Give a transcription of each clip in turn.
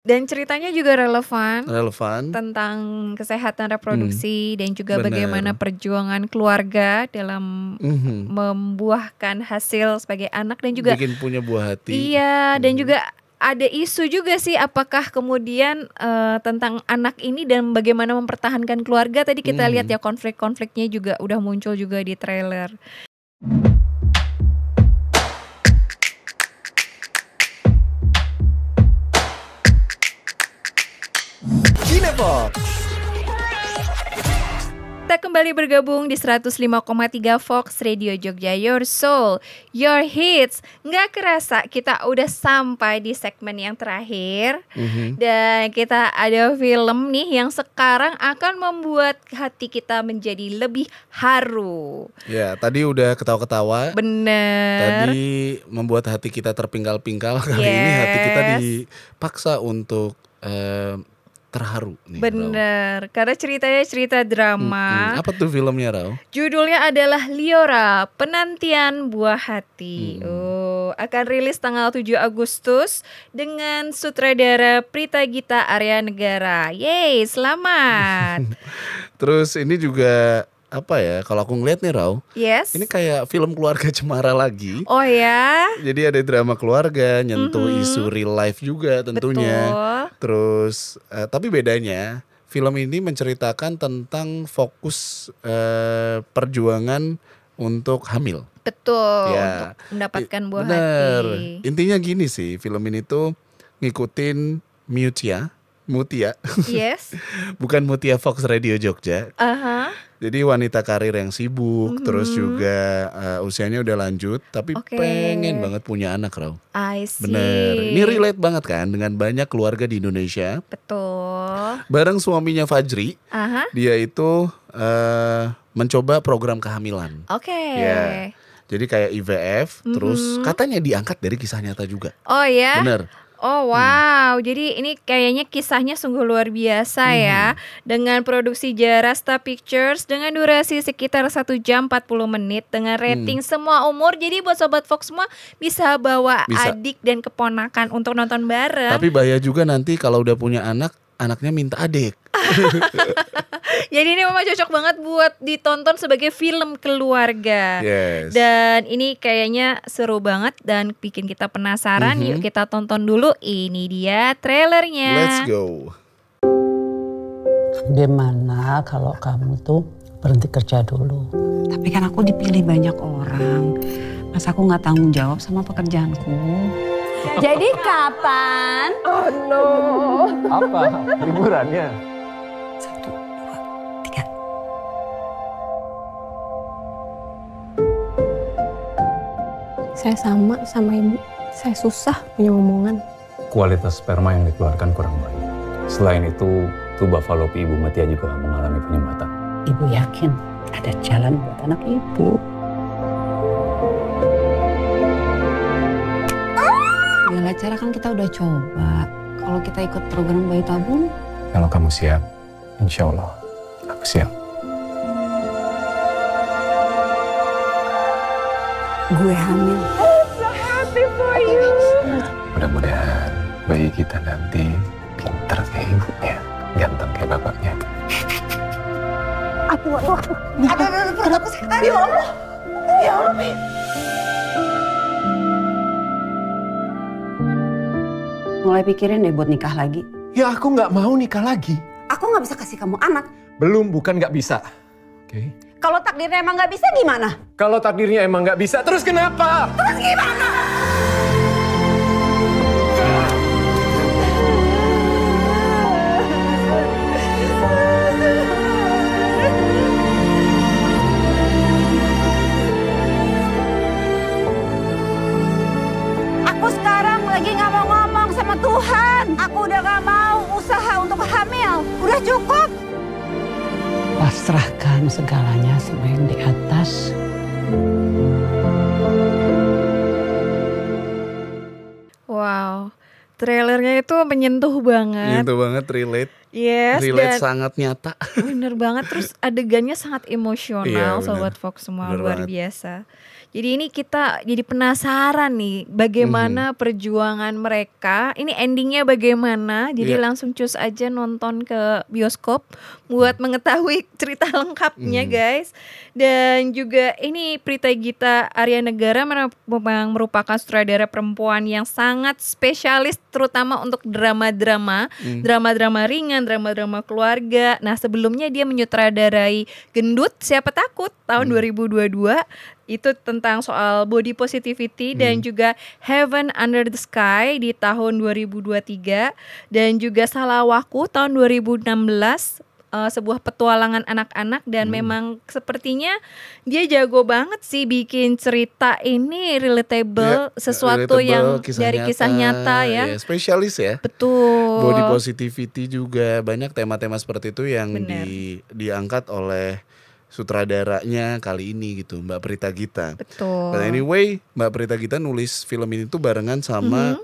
Dan ceritanya juga relevan Relevan. tentang kesehatan reproduksi dan juga Bener. bagaimana perjuangan keluarga dalam membuahkan hasil sebagai anak dan juga Bikin punya buah hati. iya, dan juga ada isu juga sih apakah kemudian tentang anak ini dan bagaimana mempertahankan keluarga. Tadi kita lihat ya konflik-konfliknya juga udah muncul juga di trailer. Cinefox. Kita kembali bergabung di 105,3 Fox Radio Jogja, Your Soul, Your Hits. Nggak kerasa kita udah sampai di segmen yang terakhir. Dan kita ada film nih yang sekarang akan membuat hati kita menjadi lebih haru. Ya, tadi udah ketawa-ketawa. Bener. Tadi membuat hati kita terpingkal-pingkal. Kali ini hati kita dipaksa untuk terharu nih, bener, karena ceritanya cerita drama. Apa tuh filmnya, Rao? Judulnya adalah Liora, Penantian Buah Hati. Akan rilis tanggal 7 Agustus dengan sutradara Prita Gita Arya Negara. Yeay, selamat. Terus ini juga apa ya, kalau aku ngeliat nih, Rao, Yes. ini kayak film keluarga cemara lagi. Oh ya. Jadi ada drama keluarga, nyentuh isu real life juga tentunya. Betul. Terus tapi bedanya film ini menceritakan tentang fokus perjuangan untuk hamil. Betul, Ya. untuk mendapatkan buah Bener. hati. Intinya gini sih, film ini tuh ngikutin Mutia. Yes. Bukan Mutia Fox Radio Jogja. Jadi wanita karir yang sibuk, terus juga usianya udah lanjut, tapi pengen banget punya anak, Rao. I see. Bener, ini relate banget kan dengan banyak keluarga di Indonesia. Betul. Bareng suaminya Fajri, dia itu mencoba program kehamilan. Oke. Ya, jadi kayak IVF, terus katanya diangkat dari kisah nyata juga. Oh ya. Bener. Oh wow, jadi ini kayaknya kisahnya sungguh luar biasa ya. Dengan produksi Jarasta Pictures dengan durasi sekitar 1 jam 40 menit dengan rating semua umur. Jadi buat Sobat Fox semua bisa bawa adik dan keponakan untuk nonton bareng. Tapi bahaya juga nanti kalau udah punya anak, anaknya minta adik. Jadi ini memang cocok banget buat ditonton sebagai film keluarga. Yes. Dan ini kayaknya seru banget dan bikin kita penasaran. Yuk kita tonton dulu. Ini dia trailernya. Let's go. Gimana kalau kamu tuh berhenti kerja dulu? Tapi kan aku dipilih banyak orang. Masa aku gak tanggung jawab sama pekerjaanku? Jadi kapan? Oh no. Apa liburannya? 1, 2, 3. Saya sama ibu. Saya susah punya omongan. Kualitas sperma yang dikeluarkan kurang baik. Selain itu, tuba falopi Ibu Matia juga mengalami penyumbatan. Ibu yakin ada jalan buat anak ibu. Segala cara kan kita udah coba. Kalau kita ikut program bayi tabung. Kalau kamu siap, insya Allah aku siap. Gue hamil. Mudah-mudahan bayi kita nanti pintar kayak ibunya, ganteng kayak bapaknya. Aduh. Perut aku sakit. Ya Allah. Ya Allah. Mulai pikirin deh buat nikah lagi. Ya aku nggak mau nikah lagi. Aku nggak bisa kasih kamu anak. Bukan nggak bisa. Oke. Kalau takdirnya emang nggak bisa gimana? Kalau takdirnya emang nggak bisa, terus kenapa? Terus gimana? Aku sekarang lagi nggak mau ngomong sama Tuhan. Aku udah nggak mau usaha untuk hamil. Udah cukup. Pasrahkan segalanya sama yang di atas. Wow, trailernya itu menyentuh banget. Menyentuh banget, relate. Yes, Relate dan sangat nyata. bener banget. Terus adegannya sangat emosional, Iya, bener. Sobat Fox semua, Bener luar banget. biasa. Jadi ini kita jadi penasaran nih bagaimana perjuangan mereka. Ini endingnya bagaimana. Jadi langsung cus aja nonton ke bioskop buat mengetahui cerita lengkapnya guys. Dan juga ini Prita Gita Arya Negara memang merupakan sutradara perempuan yang sangat spesialis terutama untuk drama-drama ringan, drama-drama keluarga. Nah sebelumnya dia menyutradarai Gendut Siapa Takut tahun 2022. Itu tentang soal body positivity dan juga Heaven Under the Sky di tahun 2023 dan juga Salawahku tahun 2016. Sebuah petualangan anak-anak dan memang sepertinya dia jago banget sih bikin cerita ini relatable, sesuatu yang dari kisah nyata ya. Spesialis ya. Betul. Body positivity juga banyak tema-tema seperti itu yang diangkat oleh sutradaranya kali ini gitu, Mbak Prita Gita. Betul. But anyway, Mbak Prita Gita nulis film ini tuh barengan sama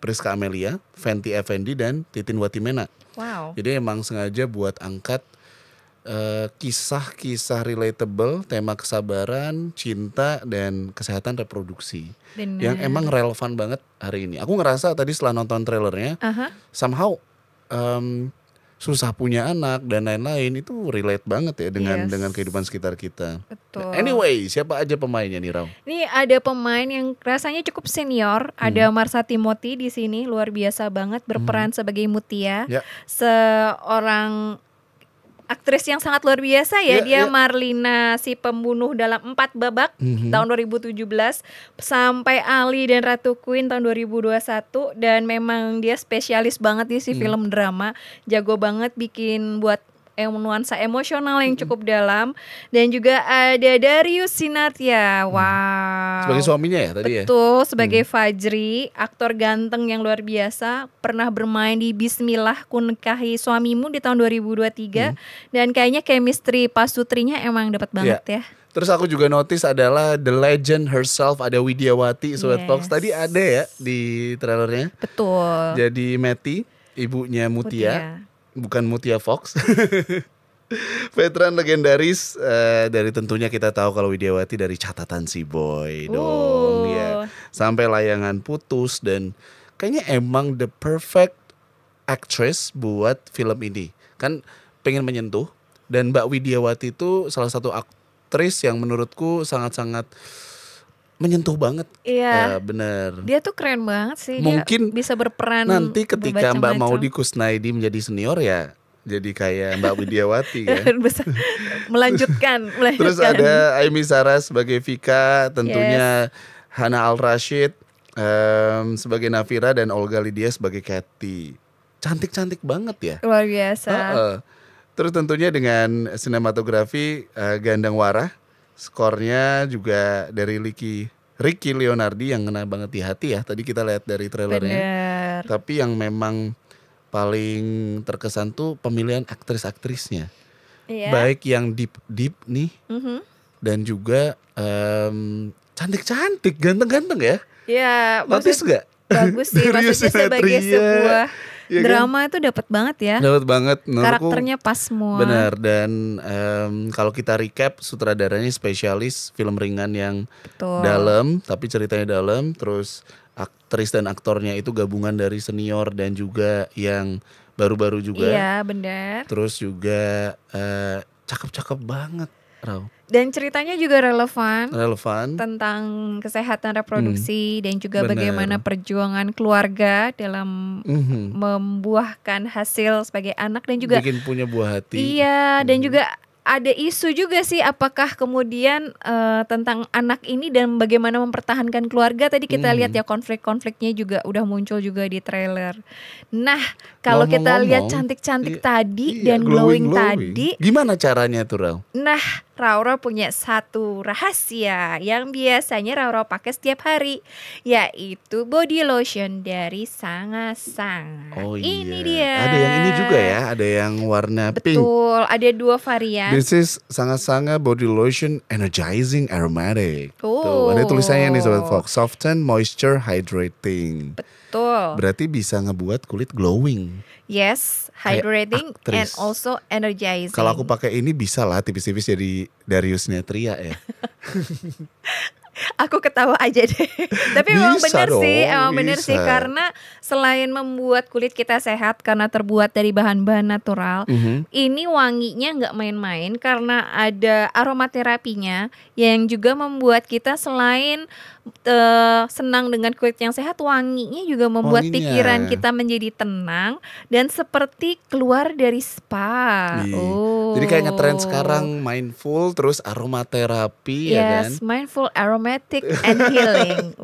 Priska Amelia, Fenty Effendi dan Titin Watimena. Wow. Jadi emang sengaja buat angkat kisah-kisah relatable, tema kesabaran, cinta, dan kesehatan reproduksi. Bener. Yang emang relevan banget hari ini. Aku ngerasa tadi setelah nonton trailernya, somehow susah punya anak dan lain-lain itu relate banget ya dengan kehidupan sekitar kita. Betul. Anyway, siapa aja pemainnya nih, Rau? Ini ada pemain yang rasanya cukup senior. Ada Marsha Timothy di sini, luar biasa banget berperan sebagai Mutia, seorang aktris yang sangat luar biasa ya. Dia Marlina si pembunuh dalam 4 babak tahun 2017 sampai Ali dan Ratu Queen tahun 2021 dan memang dia spesialis banget di si film drama, jago banget bikin buat nuansa emosional yang cukup dalam. Dan juga ada Darius Sinathrya. Wow. Sebagai suaminya ya tadi ya? Betul, sebagai Fajri, aktor ganteng yang luar biasa. Pernah bermain di Bismillah Ku Nikahi Suamimu di tahun 2023. Dan kayaknya chemistry pasutrinya emang dapat banget ya. Terus aku juga notice adalah the legend herself, ada Widiawati Sobat Fox. Tadi ada ya di trailernya. Betul. Jadi Meti, ibunya Mutia. Bukan Mutia Fox. Veteran legendaris dari tentunya kita tahu kalau Widiawati dari Catatan Si Boy dong ya. Sampai Layangan Putus dan kayaknya emang the perfect actress buat film ini. Kan pengen menyentuh dan Mbak Widiawati itu salah satu aktris yang menurutku sangat-sangat menyentuh banget. Iya. Bener. Dia tuh keren banget sih. Mungkin dia bisa berperan nanti ketika Mbak Maudy Kusnaidi menjadi senior ya jadi kayak Mbak Widiawati ya. melanjutkan. Terus ada Aimee Saras sebagai Vika, tentunya Hana Al Rashid sebagai Nafira dan Olga Lydia sebagai Kathy. Cantik-cantik banget ya. Luar biasa. Terus tentunya dengan sinematografi Gandang Warah. Skornya juga dari Ricky Leonardi yang ngena banget di hati ya. Tadi kita lihat dari trailernya. Bener. Tapi yang memang paling terkesan tuh pemilihan aktris-aktrisnya. Baik yang deep nih dan juga cantik-cantik, ganteng-ganteng ya. Iya. Notice gak? Bagus sih. Maksudnya sebagai sebuah drama itu dapat banget ya. Dapat banget. Karakternya pas semua. Benar. Dan kalau kita recap, sutradaranya spesialis film ringan yang dalam, tapi ceritanya dalam. Terus aktris dan aktornya itu gabungan dari senior dan juga yang baru-baru juga. Iya benar. Terus juga cakep-cakep banget, Rau. Dan ceritanya juga relevan tentang kesehatan reproduksi dan juga bagaimana perjuangan keluarga dalam membuahkan hasil sebagai anak dan juga bikin punya buah hati. Iya, dan juga ada isu juga sih apakah kemudian tentang anak ini dan bagaimana mempertahankan keluarga. Tadi kita lihat ya konflik-konfliknya juga udah muncul juga di trailer. Nah, kalau kita lihat cantik-cantik tadi dan glowing tadi, gimana caranya tuh, Rau? Nah, Raura punya satu rahasia yang biasanya Raura pakai setiap hari, yaitu body lotion dari Sanga Sanga. Oh iya. Ini dia. Ada yang ini juga ya, ada yang warna pink. Betul, ada 2 varian. This is Sanga Sanga body lotion energizing aromatic. Tuh, ada tulisannya nih Sobat Fox, soften, moisture, hydrating. Betul. Berarti bisa ngebuat kulit glowing. Yes, hydrating and also energizing. Kalau aku pakai ini bisa lah tipis-tipis jadi Darius Sinathrya ya. Aku ketawa aja deh. Tapi memang Bisa benar dong, sih, emang benar sih bisa. karena selain membuat kulit kita sehat karena terbuat dari bahan-bahan natural, ini wanginya nggak main-main karena ada aromaterapinya yang juga membuat kita selain senang dengan kulit yang sehat, wanginya juga membuat Wanginya. pikiran kita menjadi tenang dan seperti keluar dari spa. Iya. Oh. Jadi kayak ngetren sekarang mindful terus aromaterapi ya kan. Yes, mindful, aromatic, and healing.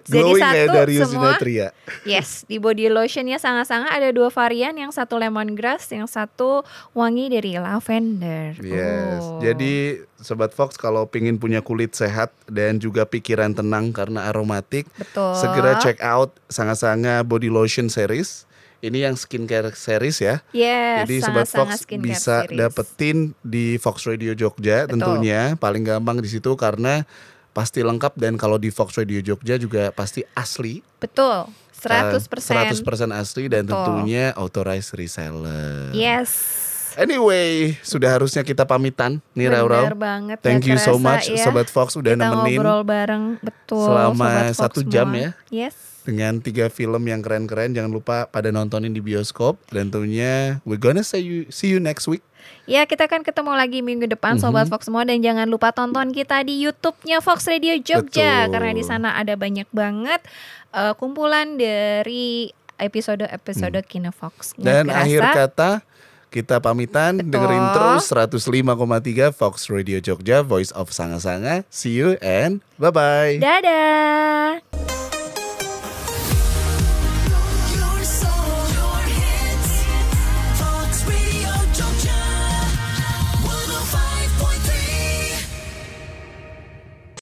Jadi Glowing satu kayak Darius semua. Sinatria. Yes, di body lotionnya sangat-sangat ada 2 varian, yang satu lemongrass, yang satu wangi dari lavender. Yes. Oh. Jadi Sobat Fox kalau pingin punya kulit sehat dan juga pikiran tenang karena aromatik, Betul. segera check out Sanga-Sanga Body Lotion Series. Ini yang skincare series ya. Yes, Jadi Sobat sangat-sangat Fox skincare bisa series. dapetin di Fox Radio Jogja. Betul. Tentunya paling gampang di situ karena pasti lengkap, dan kalau di Fox Radio Jogja juga pasti asli. Betul, 100%. 100% asli dan Betul. tentunya authorized reseller. Yes. Anyway, sudah harusnya kita pamitan nih Rau-Rau. Bener banget. Thank gak you so kerasa much ya. Sobat Fox udah Kita nemenin ngobrol bareng, betul. selama Sobat Fox 1 jam semua. ya. Yes. dengan 3 film yang keren-keren. Jangan lupa pada nontonin di bioskop. Dan tentunya we're gonna see you next week. Ya, kita akan ketemu lagi minggu depan Sobat Fox semua. Dan jangan lupa tonton kita di YouTube-nya Fox Radio Jogja. Betul. Karena di sana ada banyak banget kumpulan dari episode-episode Kino Fox. Nggak Dan kerasa. akhir kata, kita pamitan. Betul. Dengerin terus 105,3 Fox Radio Jogja, Voice of Sanga-Sanga. See you and bye-bye. Dadah.